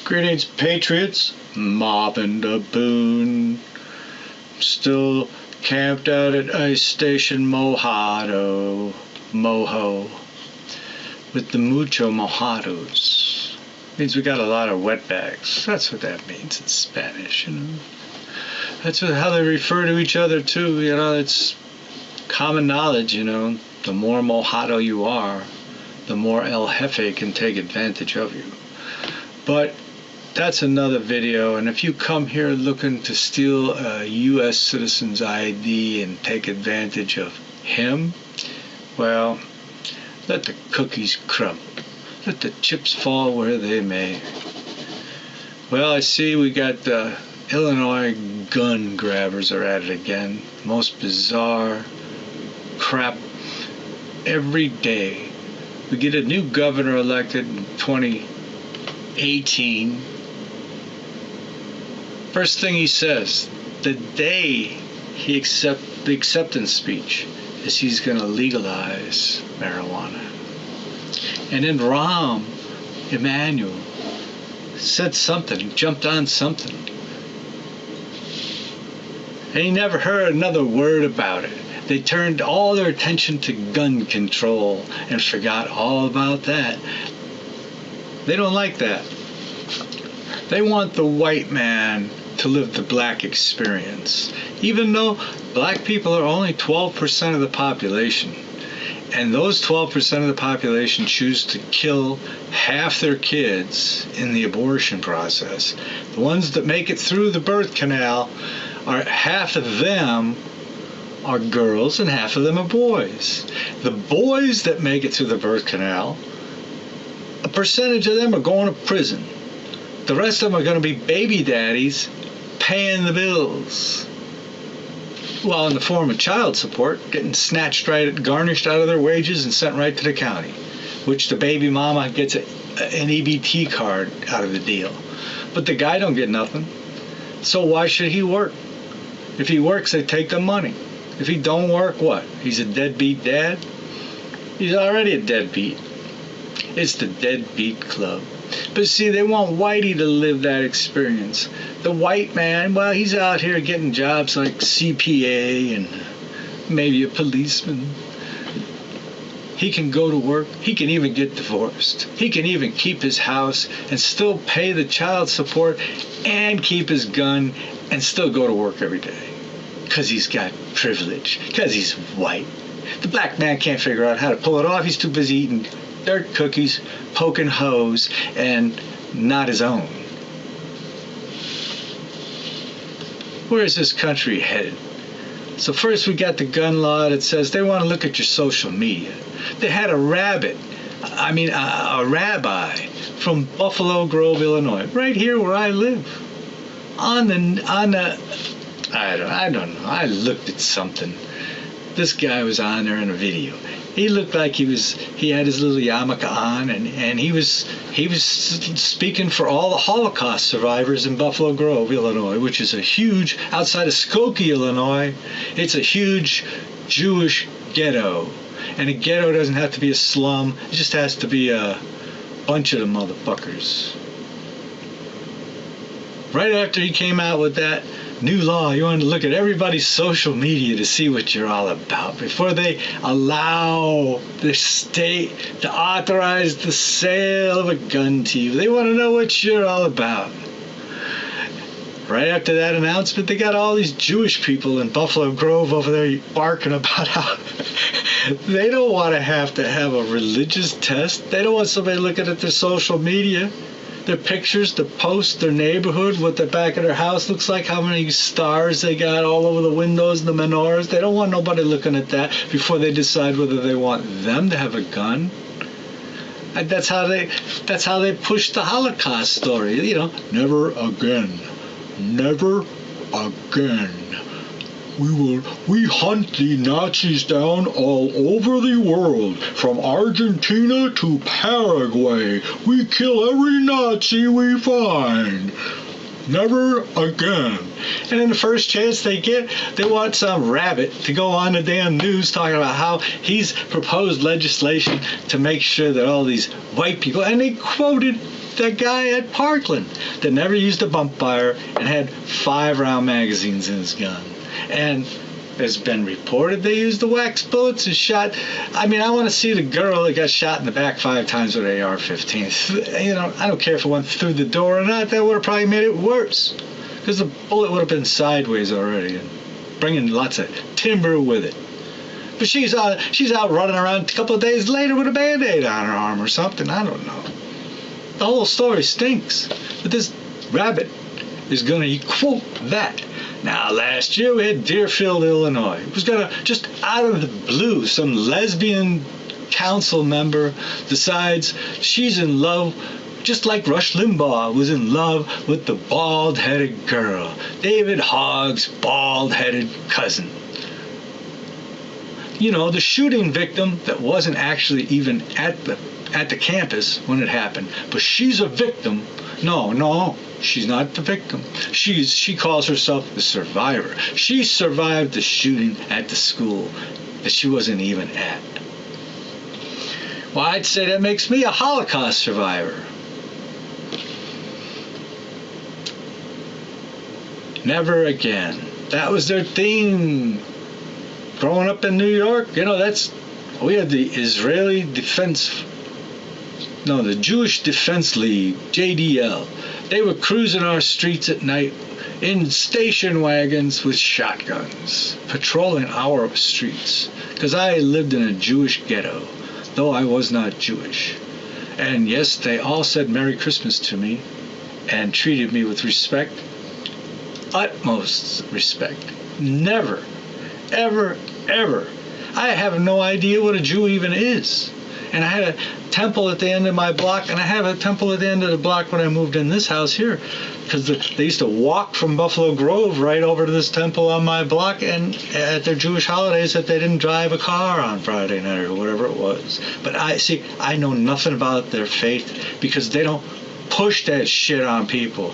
Greetings, patriots. Mobbing the Boone. Still camped out at Ice Station Mojo with the mucho mojados. Means we got a lot of wetbacks. That's what that means in Spanish, you know. That's how they refer to each other too, you know. It's common knowledge, you know. The more mojado you are, the more El Jefe can take advantage of you. But that's another video, and if you come here looking to steal a U.S. citizen's ID and take advantage of him, well, let the cookies crumb. Let the chips fall where they may. Well, I see we got Illinois gun grabbers are at it again. Most bizarre crap every day. We get a new governor elected in 2018. First thing he says, the day he the acceptance speech, is he's going to legalize marijuana. And then Rahm Emanuel said something, he jumped on something. And he never heard another word about it. They turned all their attention to gun control and forgot all about that. They don't like that. They want the white man to live the black experience, even though black people are only 12% of the population, and those 12% of the population choose to kill half their kids in the abortion process. The ones that make it through the birth canal, half of them are girls and half of them are boys. The boys that make it through the birth canal, a percentage of them are going to prison. The rest of them are going to be baby daddies paying the bills. Well, in the form of child support, getting garnished out of their wages and sent right to the county, which the baby mama gets an EBT card out of the deal. But the guy don't get nothing. So why should he work? If he works, they take the money. If he don't work, what? He's a deadbeat dad? He's already a deadbeat. It's the deadbeat club. But see, they want whitey to live that experience. The white man, well, he's out here getting jobs like CPA and maybe a policeman. He can go to work. He can even get divorced. He can even keep his house and still pay the child support and keep his gun and still go to work every day. Because he's got privilege. Because he's white. The black man can't figure out how to pull it off. He's too busy eating dirt cookies, poking hoes, and not his own. Where is this country headed? So first we got the gun law that says they want to look at your social media. They had a rabbi from Buffalo Grove, Illinois, right here where I live. I don't know. I looked at something. This guy was on there in a video. He looked like he had his little yarmulke on, and he was speaking for all the Holocaust survivors in Buffalo Grove, Illinois, which is a huge, outside of Skokie, Illinois, it's a huge Jewish ghetto. And a ghetto doesn't have to be a slum, it just has to be a bunch of the motherfuckers. Right after he came out with that new law, you wanted to look at everybody's social media to see what you're all about before they allow the state to authorize the sale of a gun to you. They want to know what you're all about. Right after that announcement, they got all these Jewish people in Buffalo Grove over there barking about how they don't want to have a religious test. They don't want somebody looking at their social media, their pictures, the posts, their neighborhood, what the back of their house looks like, how many stars they got all over the windows and the menorahs. They don't want nobody looking at that before they decide whether they want them to have a gun. And that's how they push the Holocaust story. You know, never again. Never again. We hunt the Nazis down all over the world, from Argentina to Paraguay. We kill every Nazi we find. Never again. And in the first chance they get, they want some rabbit to go on the damn news talking about how he's proposed legislation to make sure that all these white people, and they quoted that guy at Parkland that never used a bump fire and had 5-round magazines in his gun. And it's been reported they used the wax bullets and shot. I mean, I want to see the girl that got shot in the back 5 times with an AR-15. You know, I don't care if it went through the door or not. That would have probably made it worse, because the bullet would have been sideways already and bringing lots of timber with it. But she's out running around a couple of days later with a Band-Aid on her arm or something. I don't know. The whole story stinks. But this rabbit is going to quote that. Now, last year we had Deerfield, Illinois. It was going to, just out of the blue, some lesbian council member decides she's in love, just like Rush Limbaugh was in love with the bald-headed girl, David Hogg's bald-headed cousin. You know, the shooting victim that wasn't actually even at the campus when it happened, but she's a victim. No, she's not the victim. She calls herself the survivor. She survived the shooting at the school that she wasn't even at. Well, I'd say that makes me a Holocaust survivor. Never again. That was their theme. Growing up in New York, you know, we had the the Jewish Defense League, JDL. They were cruising our streets at night in station wagons with shotguns, patrolling our streets, because I lived in a Jewish ghetto, though I was not Jewish. And yes, they all said Merry Christmas to me and treated me with respect, utmost respect. Never, ever, ever. I have no idea what a Jew even is. And I had a temple at the end of my block, and I have a temple at the end of the block when I moved in this house here, because they used to walk from Buffalo Grove right over to this temple on my block, and at their Jewish holidays that they didn't drive a car on Friday night or whatever it was. But I know nothing about their faith, because they don't push that shit on people.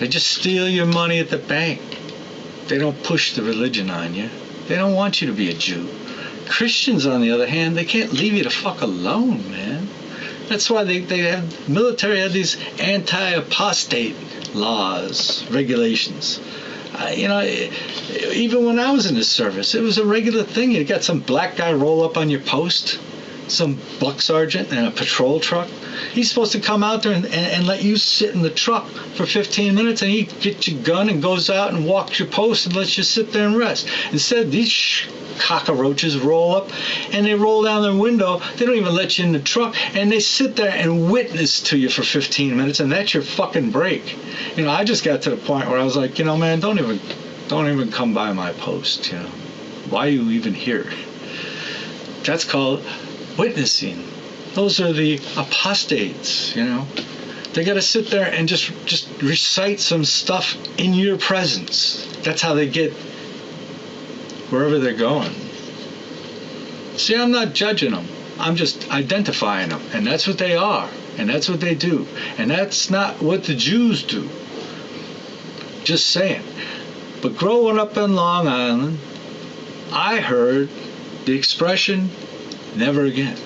They just steal your money at the bank. They don't push the religion on you. They don't want you to be a Jew. Christians, on the other hand, they can't leave you the fuck alone, man. That's why military had these anti-apostate laws, regulations. Even when I was in the service, it was a regular thing. You got some black guy roll up on your post, some buck sergeant in a patrol truck. He's supposed to come out there and let you sit in the truck for 15 minutes, and he gets your gun and goes out and walks your post and lets you sit there and rest. Instead, these cockroaches roll up and they roll down their window. They don't even let you in the truck, and they sit there and witness to you for 15 minutes, and that's your fucking break. I just got to the point where I was like, man, don't even come by my post. Why are you even here? That's called witnessing. Those are the apostates, They got to sit there and just recite some stuff in your presence. That's how they get wherever they're going. See, I'm not judging them. I'm just identifying them. And that's what they are. And that's what they do. And that's not what the Jews do. Just saying. But growing up in Long Island, I heard the expression, never again.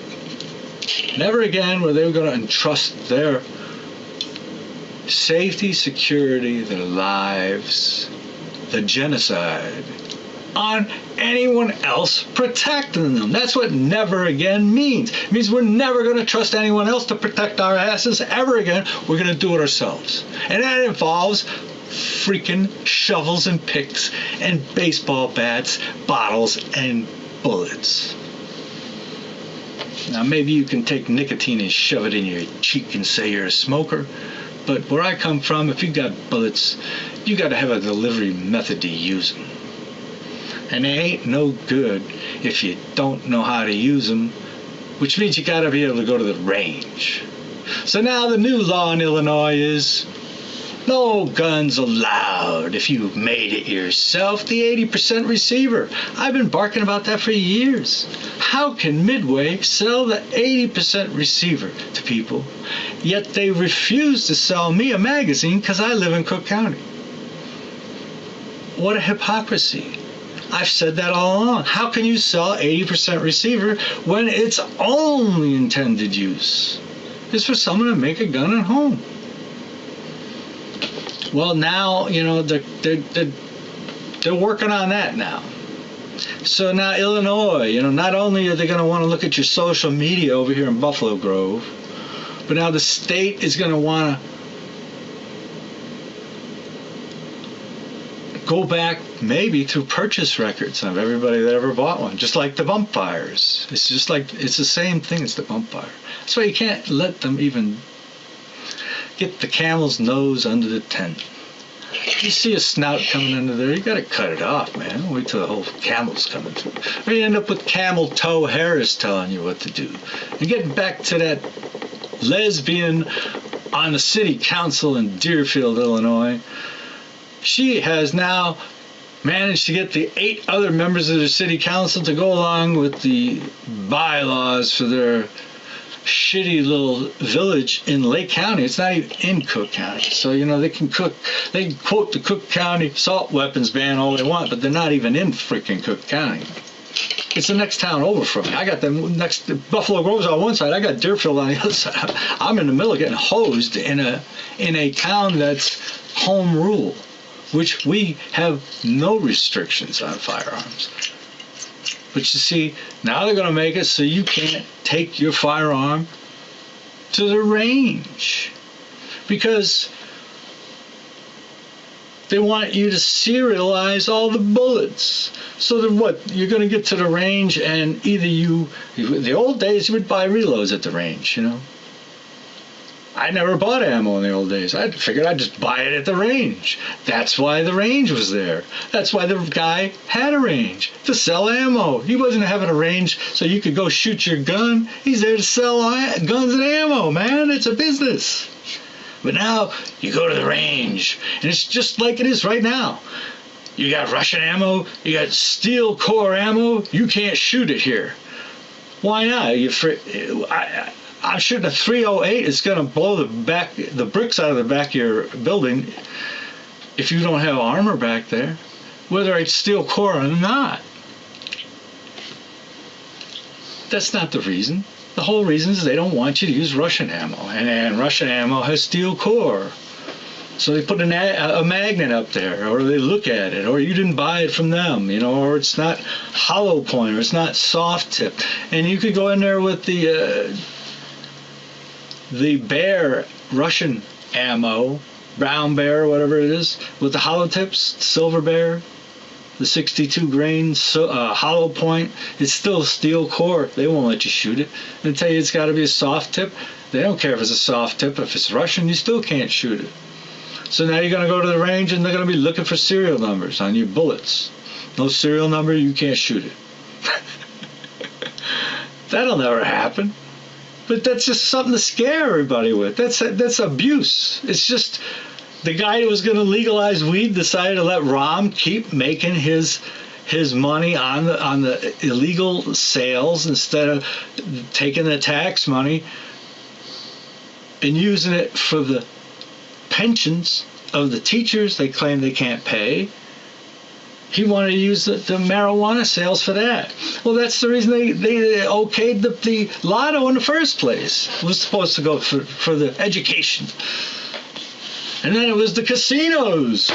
Never again were they going to entrust their safety, security, their lives, the genocide, on anyone else protecting them. That's what never again means. It means we're never going to trust anyone else to protect our asses ever again. We're going to do it ourselves. And that involves freaking shovels and picks and baseball bats, bottles and bullets. Now, maybe you can take nicotine and shove it in your cheek and say you're a smoker, but where I come from, if you got bullets, you got to have a delivery method to use them. And they ain't no good if you don't know how to use them, which means you got to be able to go to the range. So now the new law in Illinois is no guns allowed if you made it yourself, the 80% receiver. I've been barking about that for years. How can Midway sell the 80% receiver to people yet they refuse to sell me a magazine because I live in Cook County. What a hypocrisy. I've said that all along. How can you sell 80% receiver when its only intended use is for someone to make a gun at home? Well, now, you know, they're working on that now. So now Illinois, you know, not only are they going to want to look at your social media over here in Buffalo Grove, but now the state is going to want to go back maybe through purchase records of everybody that ever bought one, just like the bump fires. It's just like, it's the same thing as the bump fire. That's why you can't let them even get the camel's nose under the tent. You see a snout coming under there, you gotta cut it off, man. Wait till the whole camel's coming through. Or you end up with Camel Toe Harris telling you what to do. And getting back to that lesbian on the city council in Deerfield, Illinois, she has now managed to get the 8 other members of the city council to go along with the bylaws for their shitty little village in Lake County. It's not even in Cook County. So, you know, they can quote the Cook County assault weapons ban all they want, but they're not even in freaking Cook County. It's the next town over from me. I got the next Buffalo Grove's on one side. I got Deerfield on the other side. I'm in the middle getting hosed in a town that's home rule, which we have no restrictions on firearms. But you see, now they're going to make it so you can't take your firearm to the range because they want you to serialize all the bullets. So that what? You're going to get to the range and either the old days you would buy reloads at the range, you know. I never bought ammo in the old days. I figured I'd just buy it at the range. That's why the range was there. That's why the guy had a range, to sell ammo. He wasn't having a range so you could go shoot your gun. He's there to sell guns and ammo, man. It's a business. But now you go to the range, and it's just like it is right now. You got Russian ammo, you got steel core ammo, you can't shoot it here. Why not? I'm shooting a 308. It's going to blow the bricks out of the back of your building if you don't have armor back there, whether it's steel core or not. That's not the reason. The whole reason is they don't want you to use Russian ammo, and Russian ammo has steel core. So they put a magnet up there, or they look at it, or you didn't buy it from them, you know, or it's not hollow point, or it's not soft tip. And you could go in there with the Bear Russian ammo, Brown Bear, whatever it is, with the hollow tips, Silver Bear, the 62 grain hollow point. It's still steel core. They won't let you shoot it. They tell you it's got to be a soft tip. They don't care if it's a soft tip. If it's Russian, you still can't shoot it. So now you're going to go to the range and they're going to be looking for serial numbers on your bullets. No serial number, you can't shoot it. That'll never happen. But that's just something to scare everybody with. That's abuse. It's just the guy who was going to legalize weed decided to let Rahm keep making his money on the illegal sales instead of taking the tax money and using it for the pensions of the teachers they claim they can't pay. He wanted to use the marijuana sales for that. Well, that's the reason they okayed the lotto in the first place. It was supposed to go for the education. And then it was the casinos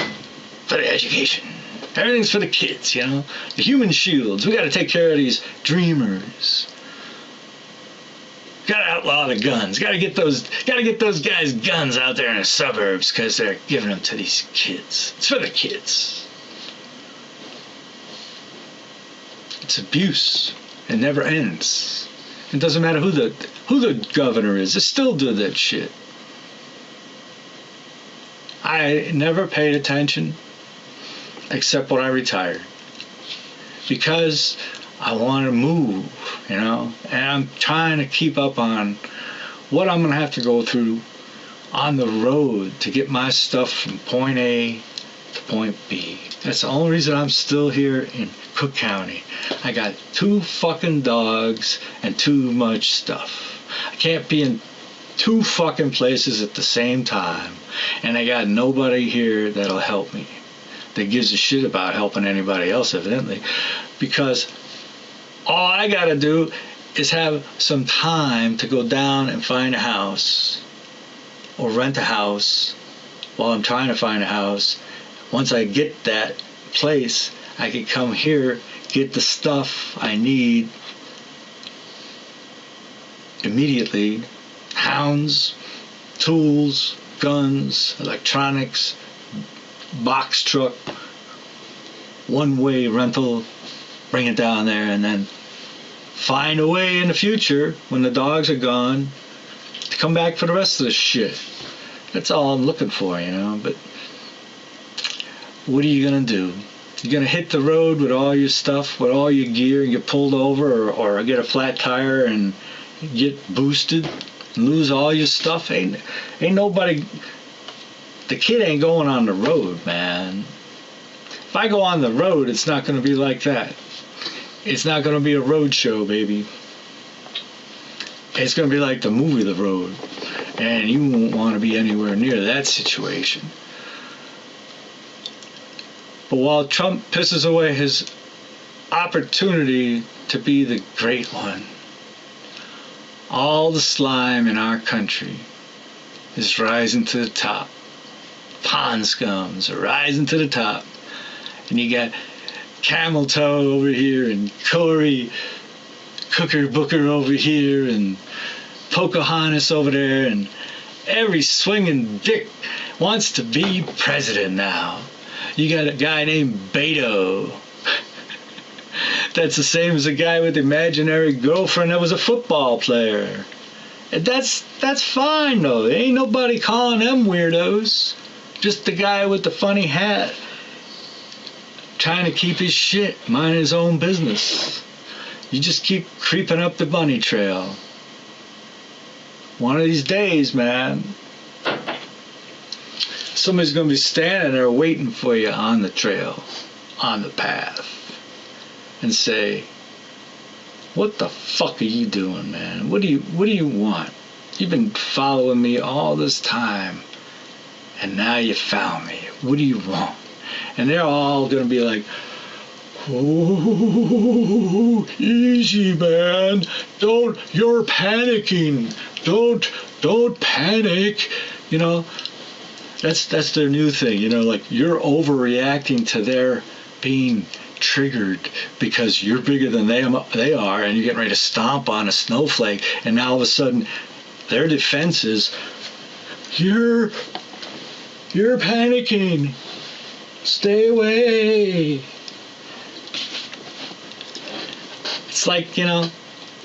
for the education. Everything's for the kids, you know. The human shields. We got to take care of these dreamers. Got to outlaw the guns. Got to get those guys guns out there in the suburbs because they're giving them to these kids. It's for the kids. It's abuse. It never ends. It doesn't matter who the governor is. They still do that shit. I never paid attention except when I retired because I want to move, you know, and I'm trying to keep up on what I'm going to have to go through on the road to get my stuff from point A to point B. That's the only reason I'm still here in Cook County. I got 2 fucking dogs and too much stuff. I can't be in 2 fucking places at the same time, and I got nobody here that'll help me, that gives a shit about helping anybody else, evidently, because all I gotta do is have some time to go down and find a house or rent a house while I'm trying to find a house. Once I get that place, I can come here, get the stuff I need immediately. Hounds, tools, guns, electronics, box truck, one-way rental, bring it down there, and then find a way in the future, when the dogs are gone, to come back for the rest of this shit. That's all I'm looking for, you know. But what are you gonna do? You're gonna hit the road with all your stuff, with all your gear, and get pulled over, or get a flat tire and get boosted and lose all your stuff? Ain't nobody. The kid ain't going on the road, man. If I go on the road, it's not gonna be like that. It's not gonna be a road show, baby. It's gonna be like the movie The Road, and you won't want to be anywhere near that situation. But while Trump pisses away his opportunity to be the great one, all the slime in our country is rising to the top. Pond scums are rising to the top. And you got Camel Toe over here, and Cory Cooker Booker over here, and Pocahontas over there, and every swinging dick wants to be president now. You got a guy named Beto. That's the same as a guy with an imaginary girlfriend that was a football player. And that's fine, though. There ain't nobody calling them weirdos. Just the guy with the funny hat trying to keep his shit, mind his own business. You just keep creeping up the bunny trail. One of these days, man, somebody's going to be standing there waiting for you on the trail, on the path, and say, what the fuck are you doing, man? What do you want? You've been following me all this time, and now you found me. What do you want? And they're all going to be like, oh, easy, man. You're panicking. Don't panic. You know, that's their new thing. You know, like, you're overreacting to their being triggered because you're bigger than they are, and you're getting ready to stomp on a snowflake, and now all of a sudden their defense is, you're panicking. Stay away. It's like, you know,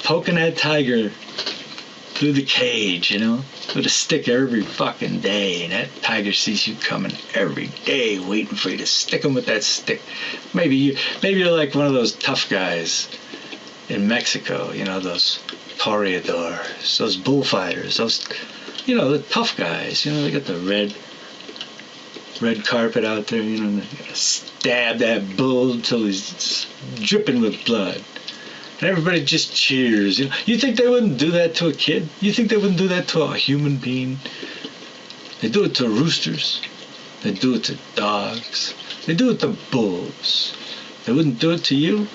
poking that tiger through the cage, you know, with a stick every fucking day, and that tiger sees you coming every day, waiting for you to stick him with that stick. Maybe you're like one of those tough guys in Mexico, you know, those toreadors, those bullfighters, those, you know, the tough guys. You know, they got the red carpet out there, you know, they gotta stab that bull until he's dripping with blood. And everybody just cheers. You know, you think they wouldn't do that to a kid? You think they wouldn't do that to a human being? They do it to roosters. They do it to dogs. They do it to bulls. They wouldn't do it to you?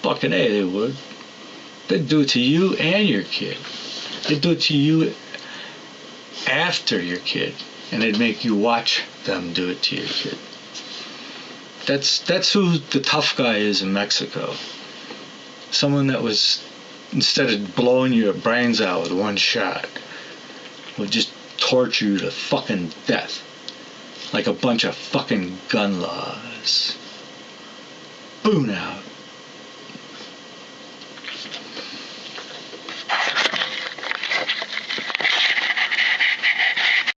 Fucking A, they would. They'd do it to you and your kid. They'd do it to you after your kid. And they'd make you watch them do it to your kid. That's who the tough guy is in Mexico. Someone that was, instead of blowing your brains out with one shot, would just torture you to fucking death. Like a bunch of fucking gun laws. Boom out.